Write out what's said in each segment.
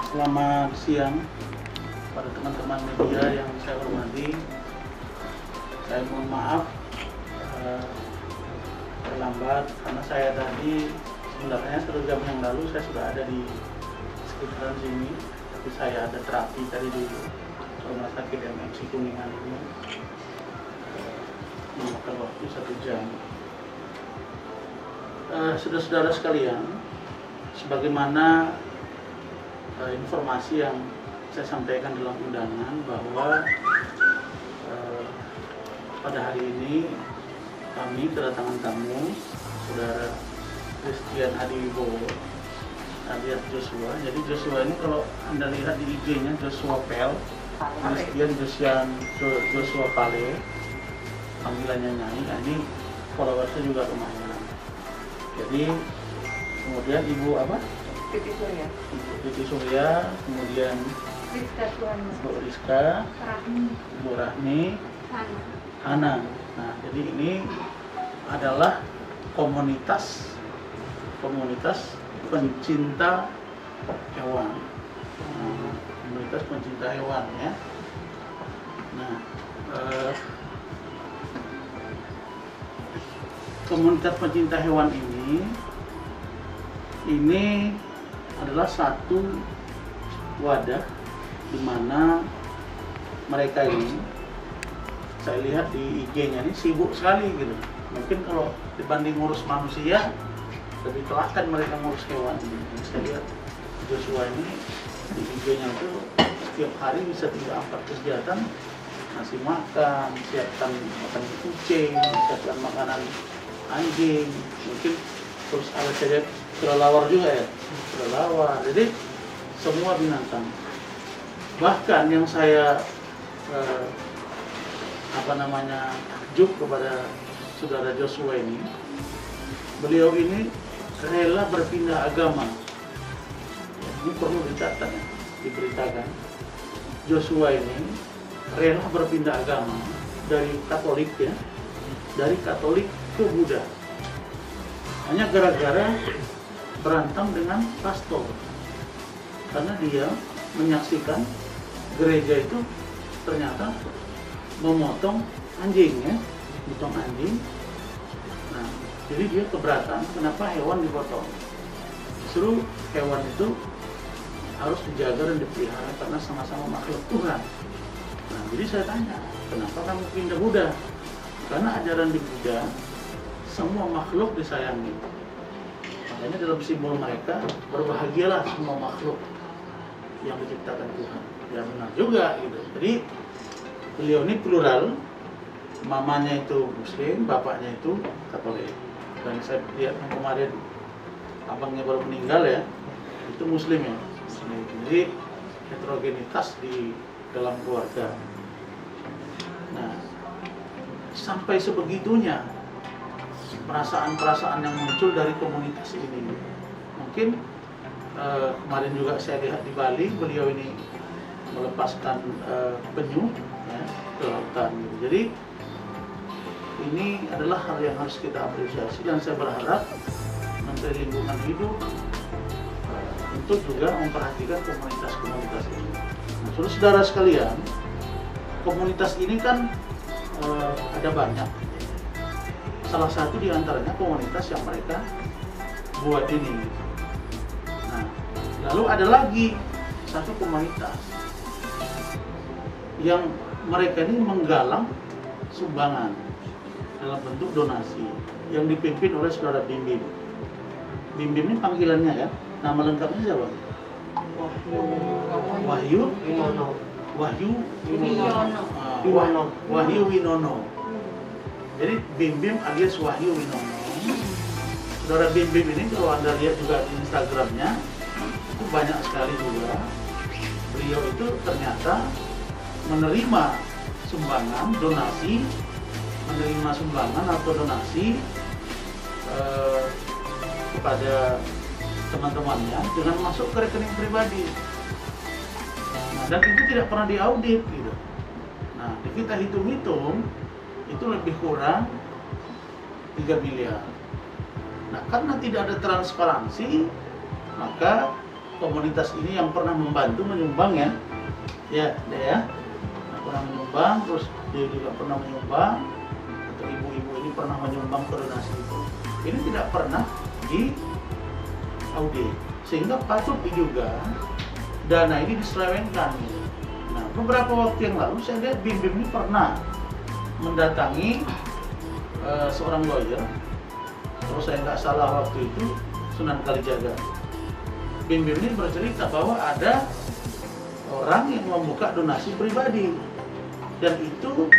Selamat siang pada teman-teman media yang saya hormati. Saya mohon maaf terlambat karena saya tadi sebenarnya 1 jam yang lalu saya sudah ada di sekitaran sini, tapi saya ada terapi tadi di rumah sakit MMC Kuningan ini, memakan waktu 1 jam. Saudara-saudara sekalian, sebagaimana informasi yang saya sampaikan dalam undangan bahwa pada hari ini kami kedatangan tamu Saudara Christian Adiwibowo alias Joshua. Jadi Joshua ini kalau Anda lihat di IG-nya Joshua Pel, Christian Joshua Pale, panggilannya Nyai. Nah, ini followersnya juga lumayan. Jadi kemudian Ibu apa? Titi Surya. Ibu Titi Surya, kemudian Rizka Suwana. Bu Rizka, Rahmi. Bu Rahmi, Hana. Hana. Nah, jadi ini adalah komunitas pencinta hewan. Nah, komunitas pencinta hewan ya. Nah, komunitas pencinta hewan ini adalah satu wadah di mana mereka ini, saya lihat di IG-nya ini sibuk sekali gitu. Mungkin kalau dibanding ngurus manusia lebih telaten mereka ngurus hewan. Saya lihat Joshua ini di IG-nya itu setiap hari bisa 3-4 kegiatan, ngasih makan, siapkan makan kucing, siapkan makanan anjing, mungkin terus ada saja kelelawar juga ya, kelelawar. Jadi semua binatang. Bahkan yang saya takjub kepada saudara Joshua ini, beliau ini rela berpindah agama. Ini perlu dicatat ya, diberitakan. Joshua ini rela berpindah agama dari Katolik ya, dari Katolik ke Buddha. Hanya gara-gara berantem dengan pastor, karena dia menyaksikan gereja itu ternyata memotong anjing ya, potong anjing. Nah, jadi dia keberatan kenapa hewan dipotong. Justru hewan itu harus dijaga dan dipelihara karena sama-sama makhluk Tuhan. Nah, jadi saya tanya, kenapa kamu pindah Buddha? Karena ajaran di Buddha semua makhluk disayangi. Makanya dalam simbol mereka, berbahagialah semua makhluk yang diciptakan Tuhan. Ya benar juga gitu. Jadi beliau ini plural, mamanya itu Muslim, bapaknya itu Katolik. Dan saya lihat yang kemarin abangnya baru meninggal ya, itu Muslim ya. Muslim. Jadi heterogenitas di dalam keluarga. Nah, sampai sebegitunya perasaan-perasaan yang muncul dari komunitas ini. Mungkin kemarin juga saya lihat di Bali, beliau ini melepaskan penyu ya, ke lautan. Jadi ini adalah hal yang harus kita apresiasi, dan saya berharap Menteri Lingkungan Hidup untuk juga memperhatikan komunitas-komunitas ini. Nah, saudara sekalian, komunitas ini kan ada banyak. Salah satu di antaranya komunitas yang mereka buat ini. Nah, lalu ada lagi satu komunitas yang mereka ini menggalang sumbangan dalam bentuk donasi yang dipimpin oleh saudara Bim Bim. Bim Bim ini panggilannya ya, nama lengkapnya siapa? Wahyu Winono. Wahyu Winono. Jadi Bim Bim alias Wahyu Winono. Saudara Bim Bim ini kalau Anda lihat juga di Instagramnya itu banyak sekali juga. Beliau itu ternyata menerima sumbangan, atau donasi kepada teman-temannya dengan masuk ke rekening pribadi. Nah, dan itu tidak pernah diaudit gitu. Nah, kita hitung-hitung itu lebih kurang 3 miliar. Nah, karena tidak ada transparansi, maka komunitas ini yang pernah membantu menyumbang ya, deh ya, nah, pernah menyumbang, terus dia juga pernah menyumbang, atau ibu-ibu ini pernah menyumbang ke donasi itu. Ini tidak pernah di audit, sehingga patut diduga dana ini diselewengkan. Nah, beberapa waktu yang lalu saya lihat BIM-BIM ini pernah mendatangi seorang lawyer, kalau saya nggak salah waktu itu Sunan Kalijaga. BIM-BIM ini bercerita bahwa ada orang yang membuka donasi pribadi, dan itu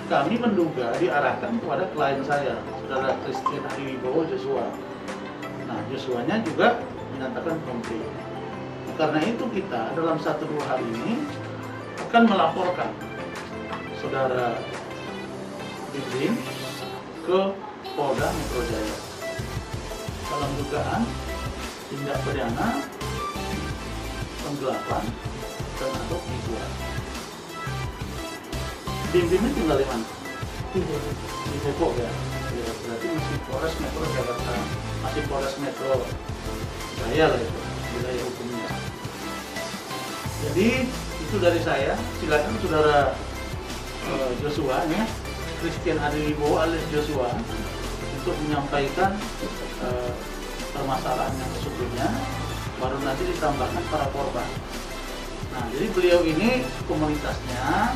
kami menduga diarahkan kepada klien saya, saudara Christian Adiwibowo Joshua. Nah, Joshua-nya juga menyatakan komplain. Karena itu kita dalam 1-2 hari ini akan melaporkan saudara BIM ke Polda Metro Jaya dalam dugaan tindak pidana penggelapan dan atau penipuan. BIM ini tinggal di mana? Di Depok ya. Ya, berarti masih Polres Metro Jakarta, masih Polres Metro Jaya lah itu, wilayah hukumnya. Jadi itu dari saya. Silakan saudara Joshua ya, Christian Adiwibowo alias Joshua, untuk menyampaikan permasalahan yang sesungguhnya, baru nanti ditambahkan para korban. Nah, jadi beliau ini komunitasnya,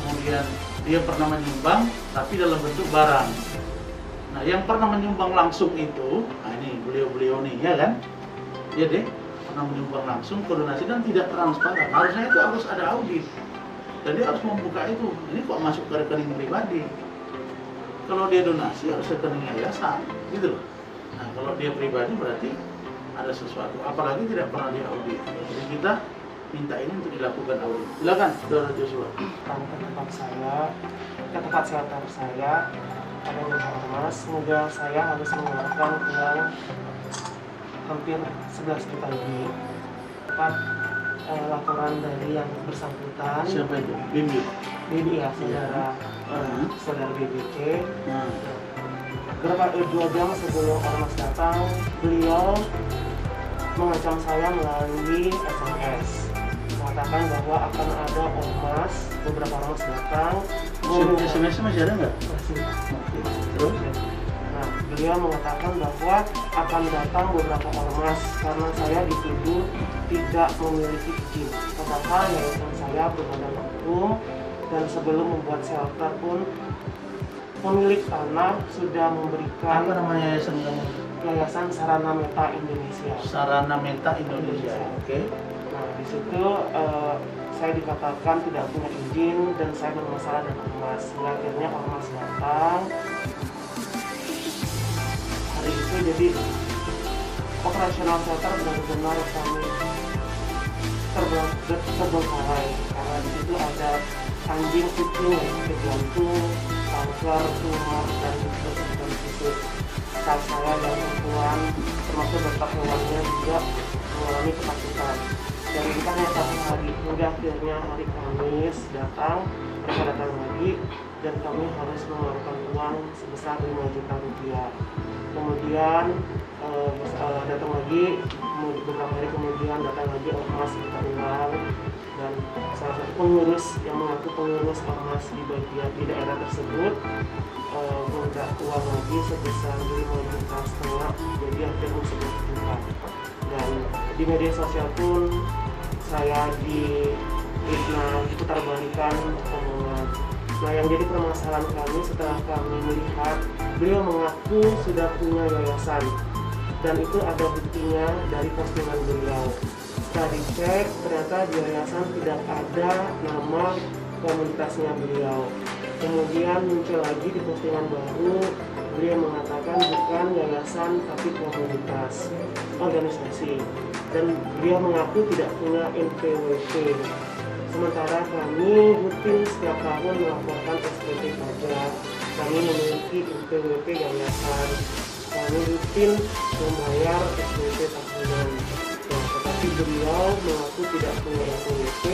kemudian dia pernah menyumbang tapi dalam bentuk barang. Nah, yang pernah menyumbang langsung itu, nah ini beliau-beliau nih ya kan, ya deh, pernah menyumbang langsung ke donasi dan tidak transparan. Harusnya itu harus ada audit. Jadi harus membuka itu. Ini kok masuk ke rekening pribadi? Kalau dia donasi harus rekening yayasan, gitu loh. Nah, kalau dia pribadi berarti ada sesuatu. Apalagi tidak pernah diaudit. Jadi kita minta ini untuk dilakukan audit. Silakan, saudara Joshua. Ke tempat saya, ke tempat shelter saya, ada yang ormas, sehingga saya harus mengeluarkan uang hampir 11 juta lebih. Tepat laporan dari yang bersangkutan. Siapa itu? Bimbi. Bimbi ya, saudara BBC. Nah. Berapa 2 jam sebelum ormas datang, beliau mengancam saya melalui SMS, mengatakan bahwa akan ada ormas, beberapa ormas datang. SMS masih ada nggak? Masih. Terus? Nah, beliau mengatakan bahwa akan datang beberapa ormas karena saya dituduh tidak memiliki izin. Padahal yayasan saya berbadan hukum dan sebelum membuat shelter pun pemilik tanah sudah memberikan. Apa namanya yayasan kamu? Yayasan Sarana Meta Indonesia. Sarana Meta Indonesia. Oke. Nah, di situ saya dikatakan tidak punya izin dan saya bermasalah dengan ormas. Akhirnya ormas datang. Hari itu jadi operasional shelter benar-benar kami terbengkalai karena di situ ada anjing kucing, sakit jantung, kanker, tumor, dan kesulitan fisik. Staff saya dan perempuan termasuk dokter hewannya juga mengalami ketakutan. Dan kita hanya 1 hari, hingga akhirnya hari Kamis datang, mereka datang lagi dan kami harus mengeluarkan uang sebesar 5 juta rupiah. Kemudian datang lagi, beberapa hari kemudian datang lagi ormas kita ulang, dan salah satu pengurus yang mengaku pengurus ormas di bagian di daerah tersebut minta uang lagi sebesar 5,5 juta, jadi hampir 11 juta. Dan di media sosial pun saya diputarbalikan omongan. Nah, yang jadi permasalahan kami setelah kami melihat beliau mengaku sudah punya yayasan dan itu ada buktinya dari postingan beliau. Setelah dicek, ternyata di yayasan tidak ada nama komunitasnya beliau. Kemudian muncul lagi di postingan baru, beliau mengatakan bukan yayasan tapi komunitas, organisasi. Dan beliau mengaku tidak punya NPWP. Sementara kami rutin setiap tahun melaporkan SPT pajak. Kami memiliki NPWP yayasan. Kami rutin membayar SPT tahunan. Nah, tetapi beliau mengaku tidak punya NPWP,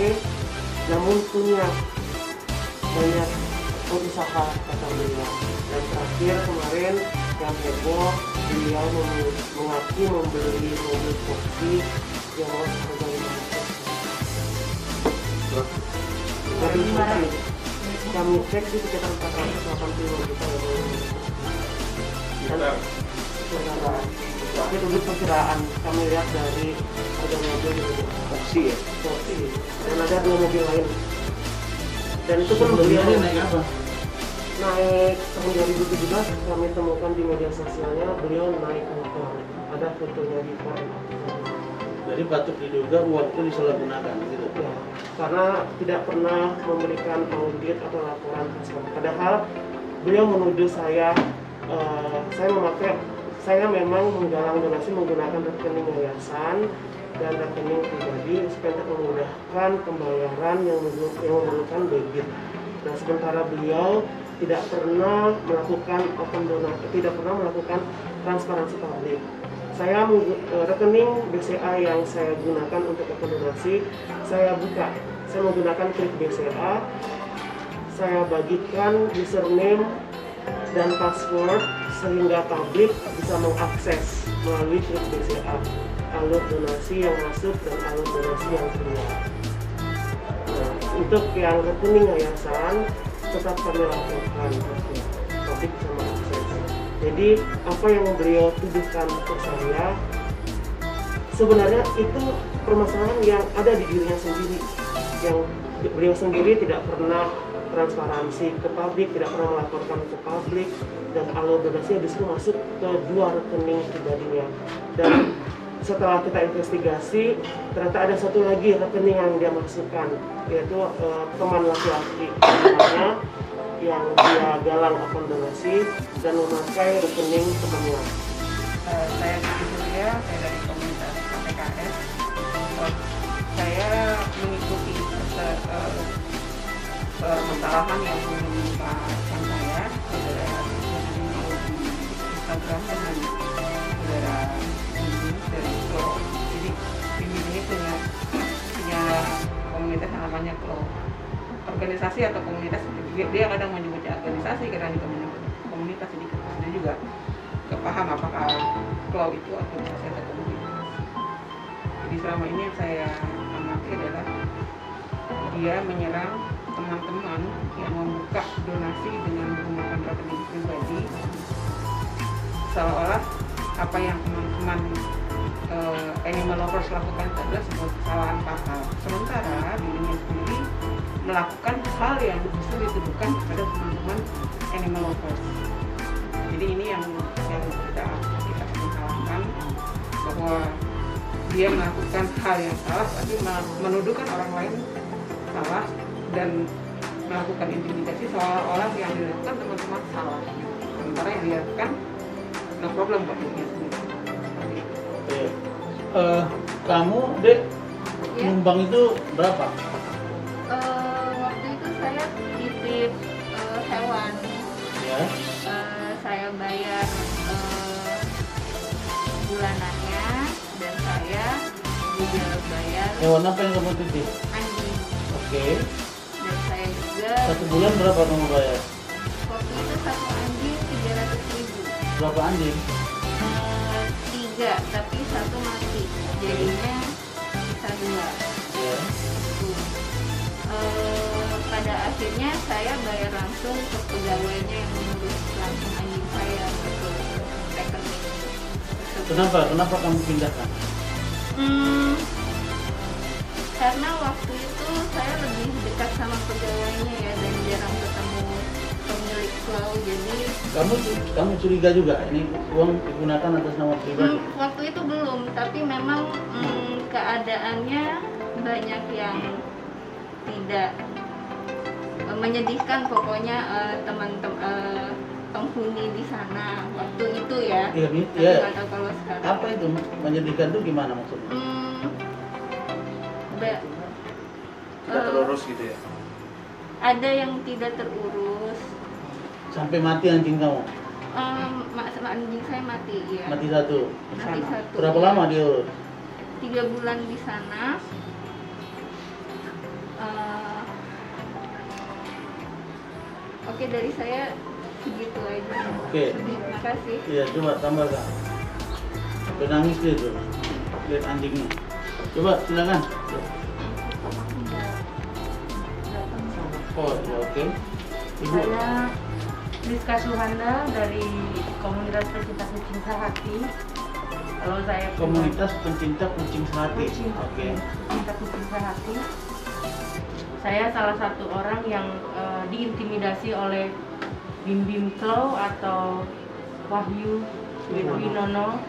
namun punya banyak usaha kata beliau. Dan terakhir kemarin yang heboh beliau mengaku membeli mobil Foxy yang harga 500 Dari juta. mana? Kami cek di sekitar 485 juta ya. Tapi itu perkiraan kami lihat dari harga mobil itu Opsi ya. Foxy dan ada 2 mobil lain. Dan itu pun Sebelumnya beliau ini naik apa? naik tahun 2017 kami temukan di media sosialnya beliau naik motor. Ada fotonya di forum. Jadi patut diduga uang itu disalahgunakan gitu. Ya, karena tidak pernah memberikan audit atau laporan transparan. Padahal beliau menuduh saya saya memang menggalang donasi menggunakan rekening yayasan dan rekening pribadi supaya untuk memudahkan pembayaran yang memerlukan debit. Nah, sementara beliau tidak pernah melakukan open donasi, tidak pernah melakukan transparansi publik. Saya rekening BCA yang saya gunakan untuk open donasi, saya buka. Saya menggunakan klik BCA, saya bagikan username dan password sehingga publik bisa mengakses melalui klik BCA alur donasi yang masuk dan alur donasi yang keluar. Nah, untuk yang rekening yayasan tetap kami lakukan, publik bisa mengakses. Jadi apa yang beliau tuduhkan ke saya sebenarnya itu permasalahan yang ada di dirinya sendiri, yang beliau sendiri tidak pernah transparansi ke publik, tidak pernah melaporkan ke publik, dan alur donasinya justru masuk ke 2 rekening pribadinya. Dan setelah kita investigasi, ternyata ada satu lagi rekening yang dia masukkan, yaitu teman laki-laki namanya yang dia galang akun donasi dan memakai rekening temannya. Saya Siti Surya, saya dari komunitas KPKS. Saya mengikuti permasalahan yang menimpa saya, saudara di Instagram dengan saudara dari Klo. Jadi ini punya komunitas yang namanya Klo. Organisasi atau komunitas, dia kadang menyebutnya organisasi, kadang juga menyebut komunitas. Jadi juga gak paham apakah Klo itu organisasi atau komunitas. Jadi selama ini yang saya amati adalah dia menyerang teman-teman yang membuka donasi dengan menggunakan rekening pribadi, seolah-olah apa yang teman-teman animal lovers lakukan itu adalah sebuah kesalahan paham. Sementara dirinya sendiri melakukan hal yang justru dituduhkan kepada teman-teman animal lovers. Jadi ini yang kita menyalahkan, bahwa dia melakukan hal yang salah tapi menuduhkan orang lain salah dan melakukan intimidasi seolah-olah yang dilakukan teman-teman salah, sementara yang dilakukan no problem buat dirinya sendiri. Kamu, Dek, Ya. nyumbang itu berapa? Waktu itu saya titip hewan. Ya. Saya bayar bulanannya dan saya juga bayar Hewan apa yang kamu titip? anjing. Oke. Dan saya juga 1 bulan berapa kamu bayar? waktu itu satu anjing 300.000. Berapa anjing? 3, tapi 1 mati, jadinya sisa 2. Ya. Pada akhirnya saya bayar langsung ke pegawainya yang mengurus langsung anjing saya ke rekening. Kenapa kamu pindahkan? Karena waktu itu saya lebih dekat sama pegawainya ya, dan jarang ketemu pemilik Klo, jadi Kamu curiga juga ini uang digunakan atas nama pribadi? waktu itu belum, tapi memang keadaannya banyak yang tidak menyedihkan, pokoknya teman-teman penghuni di sana waktu itu ya. Iya, Tapi iya. nggak tahu kalau sekarang. Apa itu menyedihkan tuh gimana maksudnya? Tidak terurus gitu ya? Ada yang tidak terurus. Sampai mati anjing kamu? Anjing saya mati, ya. Mati satu. Mati satu. Berapa lama dia urus? 3 bulan di sana. Oke, dari saya segitu aja. Oke. Terima kasih. Iya, coba tambah Kak. Sampai nangis dia tuh. Lihat anjingnya. Coba silakan. Oh, ya, oke. Ibu. Saya Rizka Suhanda dari komunitas pecinta kucing sehati. Kalau saya punya- Komunitas pencinta kucing sehati. Kucing, Oke. pecinta kucing sehati. Saya salah satu orang yang diintimidasi oleh Bim Bim Claw atau Wahyu Winono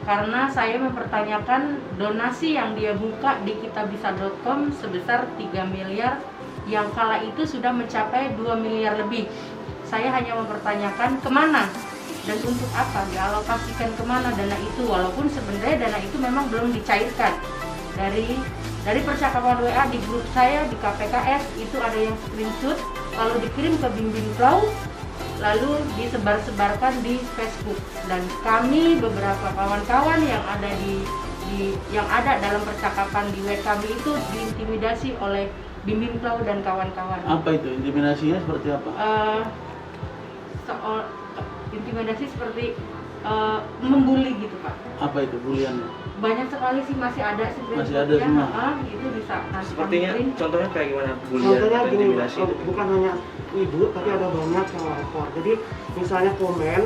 karena saya mempertanyakan donasi yang dia buka di kitabisa.com sebesar 3 miliar yang kala itu sudah mencapai 2 miliar lebih. Saya hanya mempertanyakan kemana dan untuk apa dialokasikan kemana dana itu, walaupun sebenarnya dana itu memang belum dicairkan. Dari percakapan WA di grup saya di KPKS itu ada yang screenshot lalu dikirim ke Bim Bim Claw lalu disebar-sebarkan di Facebook, dan kami beberapa kawan-kawan yang ada yang ada dalam percakapan di WA kami itu diintimidasi oleh Bim Bim Claw dan kawan-kawan. Apa itu? Intimidasinya seperti apa? Intimidasi seperti membuli gitu Pak. Apa itu buliannya? Banyak sekali sih, masih ada sih. Masih ada semua? Itu bisa nanti Sepertinya kami print. contohnya kayak gimana? Bulian Contohnya atau gini, intimidasi itu? bukan hanya ibu, tapi ada banyak yang lapor. Jadi misalnya komen,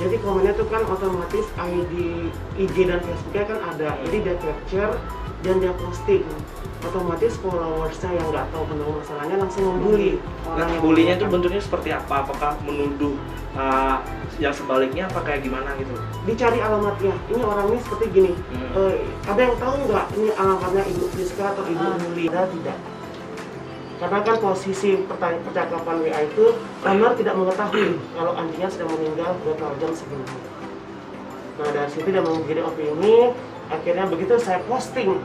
jadi komennya itu kan otomatis ID, IG dan Facebooknya kan ada. Jadi dia capture dan dia posting. Otomatis followersnya yang nggak tahu benar masalahnya langsung membuli. Nah, bulinya itu bentuknya seperti apa? Apakah menuduh yang sebaliknya apa kayak gimana gitu? Dicari alamatnya. Ini orangnya seperti gini. Ada yang tahu nggak ini alamatnya Ibu Rizka atau Ibu Luli? Ada tidak? Karena kan posisi percakapan WA itu owner tidak mengetahui kalau anjingnya sudah meninggal beberapa jam sebelumnya. Nah dari situ dia menjadi opini. Akhirnya begitu saya posting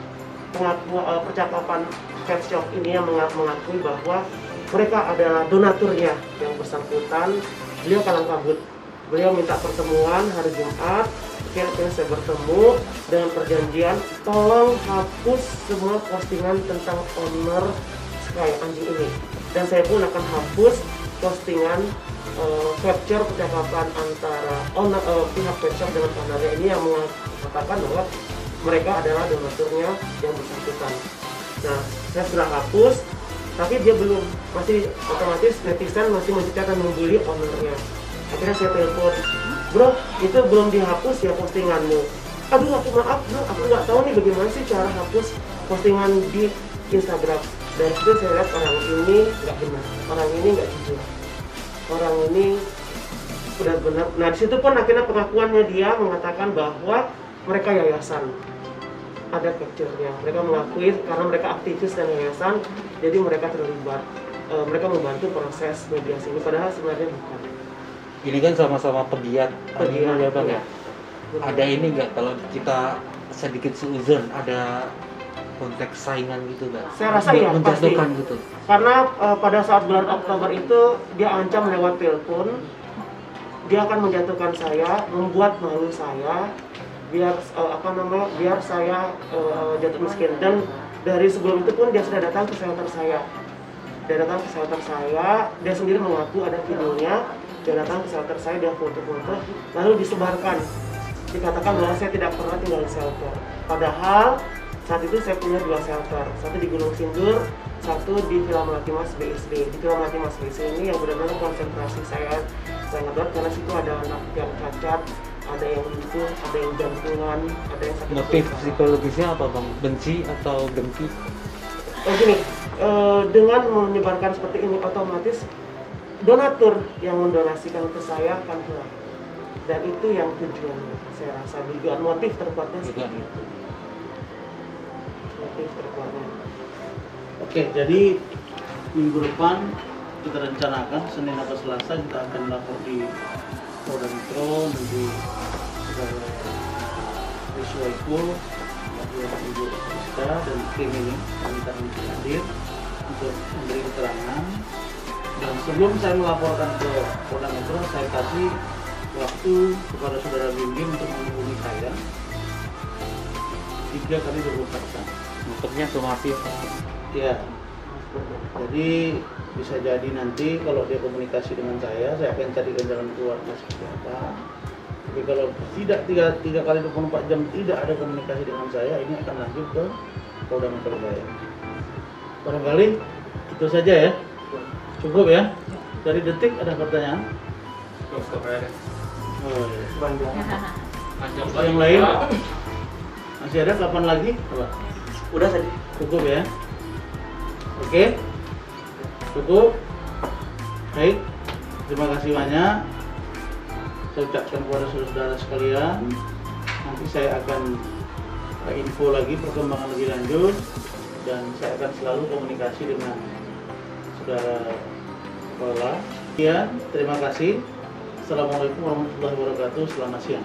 percakapan pet shop ini yang mengakui bahwa mereka adalah donaturnya yang bersangkutan, beliau kalang kabut. Beliau minta pertemuan hari Jumat. Akhirnya saya bertemu dengan perjanjian tolong hapus semua postingan tentang owner Sky anjing ini, dan saya pun akan hapus postingan capture percakapan antara owner, pihak pet shop dengan ownernya ini yang mengatakan bahwa mereka adalah donaturnya yang bersangkutan. Nah, saya sudah hapus, tapi dia belum, masih otomatis netizen masih mencetak dan membuli ownernya. Akhirnya saya telepon, bro, itu belum dihapus ya postinganmu. Aduh, aku maaf bro, aku nggak tahu nih bagaimana sih cara hapus postingan di Instagram. Dari situ saya lihat orang ini nggak benar, orang ini nggak jujur, orang ini benar-benar. Nah, di situ pun akhirnya pengakuannya dia mengatakan bahwa mereka yayasan, ada capture-nya. Mereka mengakui karena mereka aktivis dan yayasan, jadi mereka terlibat. Mereka membantu proses mediasi ini, padahal sebenarnya bukan. Ini kan sama-sama pegiat animal ya Bang ya. Betul. Ada ini nggak kalau kita sedikit seuzon, ada konteks saingan gitu nggak? Saya rasa iya, menjatuhkan pasti. gitu. Karena pada saat bulan Oktober itu dia ancam lewat telepon, dia akan menjatuhkan saya, membuat malu saya, biar biar saya jatuh miskin. Dan dari sebelum itu pun dia sudah datang ke shelter saya. Dia datang ke shelter saya, dia sendiri mengaku ada videonya. Dia datang ke shelter saya, dia foto-foto, lalu disebarkan. Dikatakan bahwa saya tidak pernah tinggal di shelter. Padahal saat itu saya punya 2 shelter, satu di Gunung Sindur, satu di Villa Melati Mas BSD. Di Villa Melati Mas BSD ini yang benar-benar konsentrasi saya sangat berat karena situ ada anak yang cacat, ada yang lumpuh, ada yang jantungan, ada yang sakit. Motif psikologisnya apa Bang? Benci atau dengki? Gini, dengan menyebarkan seperti ini otomatis donatur yang mendonasikan ke saya akan hilang. Dan itu yang tujuannya, saya rasa dugaan motif terkuatnya seperti itu. Motif terkuatnya. Oke, jadi minggu depan kita rencanakan Senin atau Selasa kita akan lapor di Polda Metro, nanti saudara Riswa Eko, Ibu Rizka dan tim ini minta untuk hadir untuk memberi keterangan. Dan sebelum saya melaporkan ke Polda Metro, saya kasih waktu kepada saudara Bim Bim untuk menghubungi saya 3 kali 24 jam. Bentuknya somasi. Ya, Jadi bisa jadi nanti kalau dia komunikasi dengan saya akan carikan jalan keluarnya seperti apa. Tapi kalau tidak 3 kali 24 jam tidak ada komunikasi dengan saya, ini akan lanjut ke Polda Metro Jaya. Barangkali itu saja ya. Cukup ya. Dari Detik ada pertanyaan? Oh, iya. Yang lain? Masih ada? Kapan lagi? Apa? Udah tadi. Cukup ya. Oke. Cukup. Baik. Terima kasih banyak. Saya ucapkan kepada saudara sekalian. Nanti saya akan info lagi perkembangan lebih lanjut dan saya akan selalu komunikasi dengan saudara kepala. Sekian, terima kasih. Assalamualaikum warahmatullahi wabarakatuh. Selamat siang.